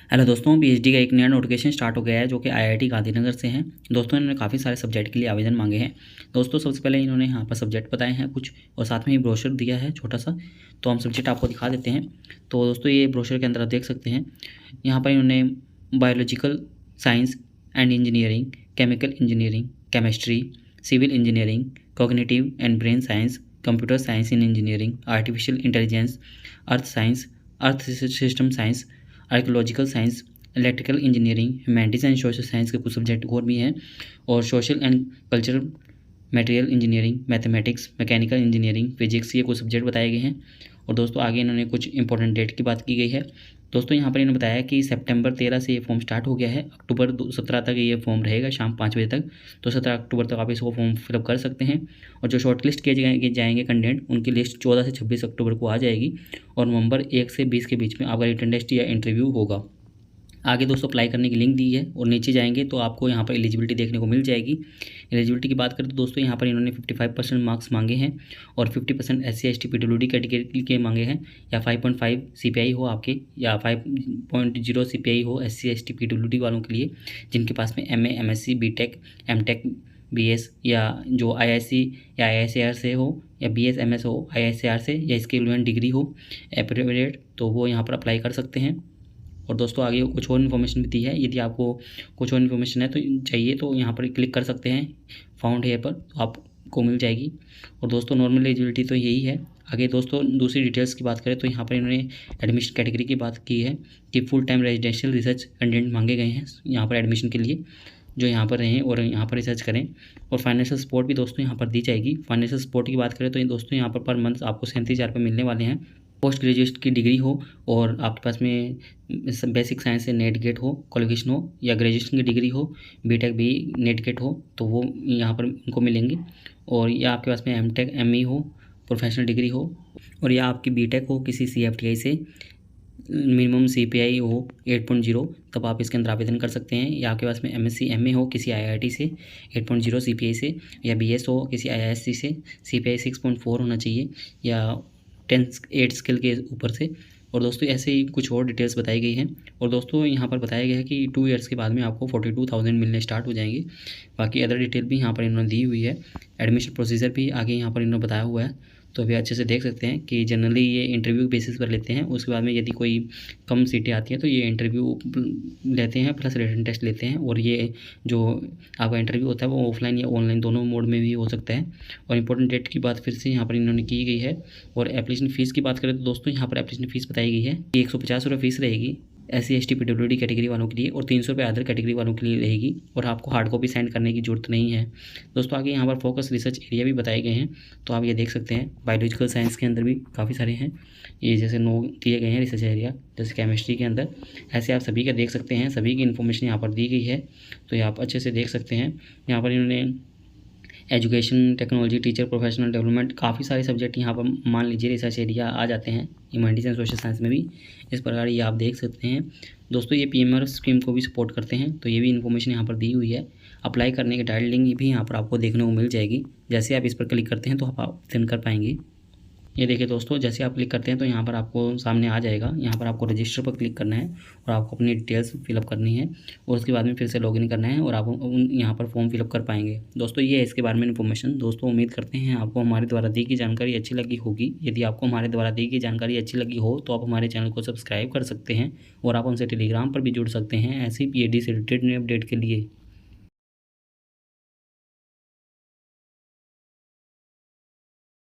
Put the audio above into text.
Hello दोस्तों, PhD का एक नया नोटिफिकेशन स्टार्ट हो गया है जो कि आईआईटी गांधीनगर से है। दोस्तों इन्होंने काफ़ी सारे सब्जेक्ट के लिए आवेदन मांगे हैं। दोस्तों सबसे पहले इन्होंने यहाँ पर सब्जेक्ट बताए हैं कुछ और साथ में ही ब्रोशर दिया है छोटा सा, तो हम सब्जेक्ट आपको दिखा देते हैं। तो दोस्तों ये ब्रोशर के अंदर आप देख सकते हैं, यहाँ पर इन्होंने biological science and engineering, chemical engineering, chemistry, civil engineering, cognitive and brain science, computer science in engineering, artificial intelligence, earth science, earth system science, archaeological science, electrical engineering, humanities and social science के कुछ subject और भी हैं, और social and cultural, material engineering, mathematics, mechanical engineering, physics, ये कुछ subject बताए गए हैं। और दोस्तों आगे इन्होंने कुछ इंपॉर्टेंट डेट की बात की गई है। दोस्तों यहाँ पर इन्होंने बताया कि सितंबर 13 से ये फॉर्म स्टार्ट हो गया है, अक्टूबर 17 तक ये फॉर्म रहेगा शाम 5 बजे तक। तो 17 अक्टूबर तक आप इसको फॉर्म फिलअप कर सकते हैं। और जो शॉर्ट लिस्ट किए जाएंगे कैंडिडेट, उनकी लिस्ट 14 से 26 अक्टूबर को आ जाएगी, और नवंबर 1 से 20 के बीच में आपका रिटन टेस्ट या इंटरव्यू होगा। आगे दोस्तों अप्लाई करने की लिंक दी है, और नीचे जाएंगे तो आपको यहाँ पर एलिजिबिलिटी देखने को मिल जाएगी। एलिजिबिलिटी की बात करें तो दोस्तों यहाँ पर इन्होंने 55% मार्क्स मांगे हैं, और 50% SC ST PWD कैटेगरी के मांगे हैं, या 5.5 CPI हो आपके, या 5.0 CPI हो SC ST PWD वालों के लिए जिनके पास में MA MSc BTech MTech BS, या जो IISc या IISER से हो, या BS MS हो IISER से, या इसके इक्विवेलेंट डिग्री हो एप्रोप्रिएट, तो वो यहाँ पर अप्लाई कर सकते हैं। और दोस्तों आगे कुछ और इन्फॉर्मेशन भी दी है, यदि आपको कुछ और इन्फॉर्मेशन है तो चाहिए तो यहाँ पर क्लिक कर सकते हैं फाउंड हेयर पर, तो आपको मिल जाएगी। और दोस्तों नॉर्मल एलिजिबिलिटी तो यही है। आगे दोस्तों दूसरी डिटेल्स की बात करें तो यहाँ पर इन्होंने एडमिशन कैटेगरी की बात की है कि full time residential research content मांगे गए हैं यहाँ पर एडमिशन के लिए, जो यहाँ पर रहें और यहाँ पर रिसर्च करें। और फाइनेंशियल सपोर्ट भी दोस्तों यहाँ पर दी जाएगी। फाइनेंशियल सपोर्ट की बात करें तो दोस्तों यहाँ पर मंथ आपको 37,000 रुपये मिलने वाले हैं। पोस्ट ग्रेजुएट की डिग्री हो, और आपके पास में बेसिक साइंस से नेट गेट हो क्वालिफिकेशन हो, या ग्रेजुएशन की डिग्री हो, BTech भी नेट गेट हो, तो वो यहाँ पर उनको मिलेंगे। और या आपके पास में MTech ME हो, प्रोफेशनल डिग्री हो, और या आपकी BTech हो किसी CFTI से, मिनिमम CPI हो 8.0, तब आप इसके अंदर आवेदन कर सकते हैं। या आपके पास में MSc MA हो किसी IIT से 8.0 CPI से, या BS हो किसी IISc से, CPI 6.4 होना चाहिए, या 8 स्किल के ऊपर से। और दोस्तों ऐसे ही कुछ और डिटेल्स बताई गई हैं। और दोस्तों यहाँ पर बताया गया है कि 2 ईयर्स के बाद में आपको 42,000 मिलने स्टार्ट हो जाएंगे। बाकी अदर डिटेल भी यहाँ पर इन्होंने दी हुई है। एडमिशन प्रोसीजर भी आगे यहाँ पर इन्होंने बताया हुआ है, तो अभी अच्छे से देख सकते हैं कि जनरली ये इंटरव्यू बेसिस पर लेते हैं। उसके बाद में यदि कोई कम सीटें आती हैं तो ये इंटरव्यू लेते हैं प्लस रिटन टेस्ट लेते हैं। और ये जो आपका इंटरव्यू होता है वो ऑफलाइन या ऑनलाइन दोनों मोड में भी हो सकता है। और इंपॉर्टेंट डेट की बात फिर से यहाँ पर इन्होंने की गई है। और एप्लीकेशन फ़ीस की बात करें तो दोस्तों यहाँ पर एप्लीकेशन फ़ीस बताई गई है कि 150 रुपये फ़ीस रहेगी SC ST PWD कैटेगरी वालों के लिए, और 300 रुपये अदर कैटेगरी वालों के लिए रहेगी। और आपको हार्ड कॉपी सेंड करने की जरूरत नहीं है। दोस्तों आगे यहाँ पर फोकस रिसर्च एरिया भी बताए गए हैं, तो आप ये देख सकते हैं। बायोलॉजिकल साइंस के अंदर भी काफ़ी सारे हैं, ये जैसे 9 दिए गए हैं रिसर्च एरिया, जैसे केमिस्ट्री के अंदर। ऐसे आप सभी का देख सकते हैं, सभी की इन्फॉर्मेशन यहाँ पर दी गई है, तो ये आप अच्छे से देख सकते हैं। यहाँ पर इन्होंने education, technology, teacher, professional development, काफ़ी सारे सब्जेक्ट यहाँ पर मान लीजिए रिसर्च एरिया आ जाते हैं, ह्यूमैनिटीज़ एंड सोशल साइंस में भी। इस प्रकार ये आप देख सकते हैं। दोस्तों ये PMR स्कीम को भी सपोर्ट करते हैं, तो ये भी इन्फॉर्मेशन यहाँ पर दी हुई है। अप्लाई करने की डायरेक्ट लिंक भी यहाँ पर आपको देखने को मिल जाएगी। जैसे आप इस पर क्लिक करते हैं तो आप आवेदन कर पाएंगे। ये देखिए दोस्तों, जैसे आप क्लिक करते हैं तो यहाँ पर आपको सामने आ जाएगा। यहाँ पर आपको रजिस्टर पर क्लिक करना है, और आपको अपनी डिटेल्स फिलअप करनी है, और उसके बाद में फिर से लॉगिन करना है, और आप यहाँ पर फॉर्म फिलअप कर पाएंगे। दोस्तों ये है इसके बारे में इन्फॉर्मेशन। दोस्तों उम्मीद करते हैं आपको हमारे द्वारा दी गई जानकारी अच्छी लगी होगी। यदि आपको हमारे द्वारा दी गई जानकारी अच्छी लगी हो तो आप हमारे चैनल को सब्सक्राइब कर सकते हैं, और आप हमसे टेलीग्राम पर भी जुड़ सकते हैं ऐसी PhD से रिलेटेड नई अपडेट के लिए।